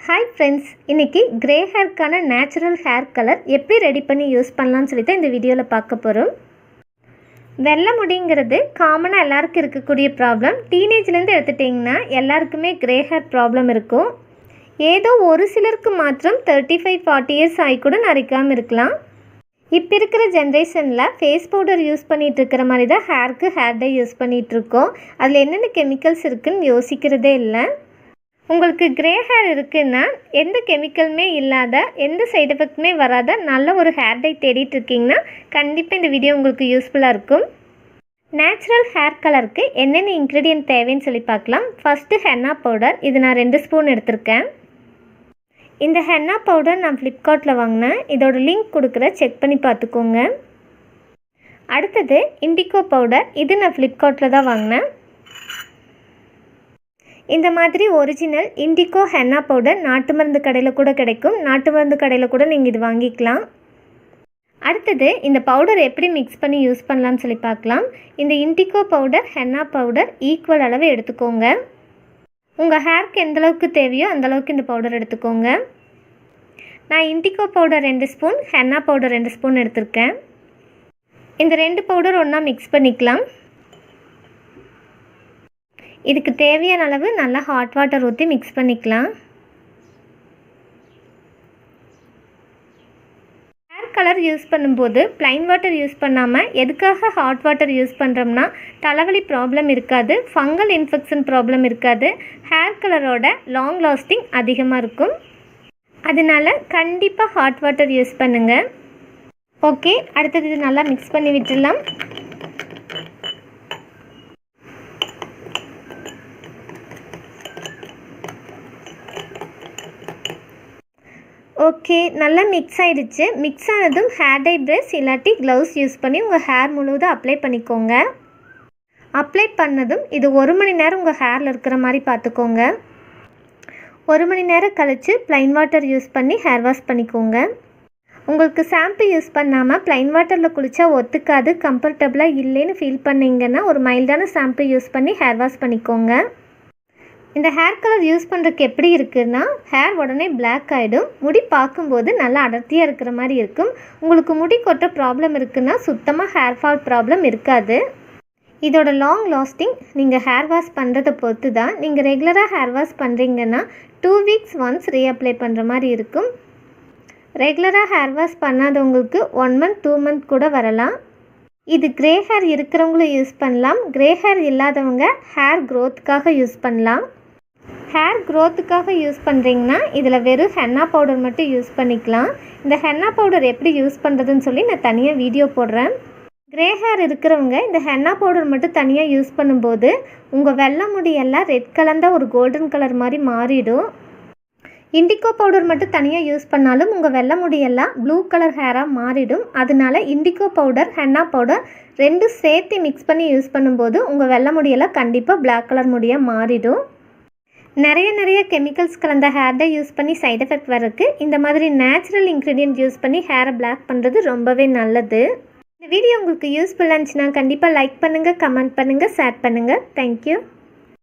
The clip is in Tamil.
ஹாய் ஃப்ரெண்ட்ஸ், இன்றைக்கி கிரே ஹேர்க்கான நேச்சுரல் ஹேர் கலர் எப்படி ரெடி பண்ணி யூஸ் பண்ணலான்னு சொல்லி தான் இந்த வீடியோவில் பார்க்க போகிறோம். வெள்ளை முடிங்கிறது காமனாக எல்லாருக்கும் இருக்கக்கூடிய ப்ராப்ளம். டீனேஜ்லேருந்து எடுத்துட்டிங்கன்னா எல்லாருக்குமே கிரே ஹேர் ப்ராப்ளம் இருக்கும். ஏதோ ஒரு சிலருக்கு மாத்திரம் 35-40 இயர்ஸ் ஆகி கூட நரைக்காமல் இருக்கலாம். இப்போ இருக்கிற ஜென்ரேஷனில் ஃபேஸ் பவுடர் யூஸ் பண்ணிகிட்டு இருக்கிற மாதிரி தான் ஹேருக்கு ஹேர் டை யூஸ் பண்ணிகிட்ருக்கோம். அதில் என்னென்ன கெமிக்கல்ஸ் இருக்குதுன்னு யோசிக்கிறதே இல்லை. உங்களுக்கு கிரே ஹேர் இருக்குன்னா எந்த கெமிக்கலுமே இல்லாத, எந்த சைடு எஃபெக்ட்டுமே வராத நல்ல ஒரு ஹேர் டை தேடிட்டு இருக்கீங்கன்னா கண்டிப்பாக இந்த வீடியோ உங்களுக்கு யூஸ்ஃபுல்லாக இருக்கும். நேச்சுரல் ஹேர் கலருக்கு என்னென்ன இன்க்ரீடியன்ட் தேவைன்னு சொல்லி பார்க்கலாம். First henna powder. இது நான் 2 ஸ்பூன் எடுத்திருக்கேன். இந்த ஹென்னா பவுடர் நான் ஃப்ளிப்கார்ட்டில் வாங்கினேன். இதோட லிங்க் கொடுக்குற, செக் பண்ணி பார்த்துக்கோங்க. அடுத்தது இண்டிகோ பவுடர். இது நான் ஃப்ளிப்கார்ட்டில் தான் வாங்கினேன். இந்த மாதிரி ஒரிஜினல் இண்டிகோ ஹென்னா பவுடர் நாட்டு மருந்து கடையில் கூட கிடைக்கும். நாட்டு மருந்து கடையில் கூட நீங்கள் இது வாங்கிக்கலாம். அடுத்தது இந்த பவுடர் எப்படி மிக்ஸ் பண்ணி யூஸ் பண்ணலான்னு சொல்லி பார்க்கலாம். இந்த indigo powder, henna powder equal அளவு எடுத்துக்கோங்க. உங்கள் ஹேருக்கு எந்தளவுக்கு தேவையோ அந்தளவுக்கு இந்த பவுடர் எடுத்துக்கோங்க. நான் indigo powder 2 spoon, henna powder 2 spoon எடுத்திருக்கேன். இந்த 2 பவுடர் ஒன்றா மிக்ஸ் பண்ணிக்கலாம். இதுக்கு தேவையான அளவு நல்லா ஹாட் வாட்டர் ஊற்றி மிக்ஸ் பண்ணிக்கலாம். ஹேர் கலர் யூஸ் பண்ணும்போது ப்ளைன் வாட்டர் யூஸ் பண்ணாமல் எதுக்காக ஹாட் வாட்டர் யூஸ் பண்ணுறோம்னா தலைவலி ப்ராப்ளம் இருக்காது, ஃபங்கல் இன்ஃபெக்ஷன் ப்ராப்ளம் இருக்காது, ஹேர் கலரோட லாங் லாஸ்டிங் அதிகமாக இருக்கும். அதனால் கண்டிப்பாக ஹாட் வாட்டர் யூஸ் பண்ணுங்கள். ஓகே, அடுத்தது இது நல்லா மிக்ஸ் பண்ணி விட்டுடலாம். ஓகே, நல்லா மிக்ஸ் ஆகிடுச்சு. மிக்ஸ் ஆனதும் ஹேர் டை ப்ரஷ் இல்லாட்டி க்ளவுஸ் யூஸ் பண்ணி உங்கள் ஹேர் முழுவதும் அப்ளை பண்ணிக்கோங்க. அப்ளை பண்ணதும் இது 1 மணி நேரம் உங்கள் ஹேரில் இருக்கிற மாதிரி பார்த்துக்கோங்க. 1 மணி நேரம் கழித்து ப்ளைன் வாட்டர் யூஸ் பண்ணி ஹேர் வாஷ் பண்ணிக்கோங்க. உங்களுக்கு ஷாம்பு யூஸ் பண்ணாமல் ப்ளைன் வாட்டரில் குளித்தா ஒத்துக்காது, கம்ஃபர்டபுளாக இல்லைன்னு ஃபீல் பண்ணிங்கன்னா ஒரு மைல்டான ஷாம்பு யூஸ் பண்ணி ஹேர் வாஷ் பண்ணிக்கோங்க. இந்த ஹேர் கலர் யூஸ் பண்ணுறதுக்கு எப்படி இருக்குன்னா, ஹேர் உடனே பிளாக் ஆகிடும். முடி பார்க்கும்போது நல்லா அடர்த்தியாக இருக்கிற மாதிரி இருக்கும். உங்களுக்கு முடி கொட்ட ப்ராப்ளம் இருக்குன்னா சுத்தமாக ஹேர் ஃபால் ப்ராப்ளம் இருக்காது. இதோட லாங் லாஸ்டிங் நீங்கள் ஹேர் வாஷ் பண்ணுறதை பொறுத்து தான். நீங்கள் ரெகுலராக ஹேர் வாஷ் பண்ணுறீங்கன்னா 2 வீக்ஸ் ஒன்ஸ் ரீஅப்ளை பண்ணுற மாதிரி இருக்கும். ரெகுலராக ஹேர் வாஷ் பண்ணாதவங்களுக்கு 1 மந்த் 2 மந்த் கூட வரலாம். இது கிரே ஹேர் இருக்கிறவங்களும் யூஸ் பண்ணலாம். கிரே ஹேர் இல்லாதவங்க ஹேர் க்ரோத்துக்காக யூஸ் பண்ணலாம். ஹேர் க்ரோத்துக்காக யூஸ் பண்ணுறீங்கன்னா இதில் வெறும் ஹென்னா பவுடர் மட்டும் யூஸ் பண்ணிக்கலாம். இந்த ஹென்னா பவுடர் எப்படி யூஸ் பண்ணுறதுன்னு சொல்லி நான் தனியாக வீடியோ போடுறேன். கிரே ஹேர் இருக்கிறவங்க இந்த ஹென்னா பவுடர் மட்டும் தனியாக யூஸ் பண்ணும்போது உங்கள் வெள்ளை முடியெல்லாம் ரெட் கலந்த ஒரு கோல்டன் கலர் மாதிரி மாறிடும். இண்டிகோ பவுடர் மட்டும் தனியாக யூஸ் பண்ணாலும் உங்கள் வெள்ளை முடியெல்லாம் ப்ளூ கலர் ஹேராக மாறிடும். அதனால இண்டிகோ பவுடர், ஹென்னா பவுடர் 2 சேர்த்து மிக்ஸ் பண்ணி யூஸ் பண்ணும்போது உங்கள் வெள்ளை முடியெல்லாம் கண்டிப்பாக பிளாக் கலர் முடியாக மாறிடும். நிறைய கெமிக்கல்ஸ் கலந்த ஹேர் டை யூஸ் பண்ணி சைட் எஃபெக்ட் வரதுக்கு இந்த மாதிரி நேச்சுரல் இன்க்ரீடியன்ட் யூஸ் பண்ணி ஹேரை பிளாக் பண்ணுறது ரொம்பவே நல்லது. இந்த வீடியோ உங்களுக்கு யூஸ்ஃபுல்லாக இருந்துச்சுன்னா கண்டிப்பாக லைக் பண்ணுங்கள், கமெண்ட் பண்ணுங்கள், ஷேர் பண்ணுங்கள். தேங்க்யூ.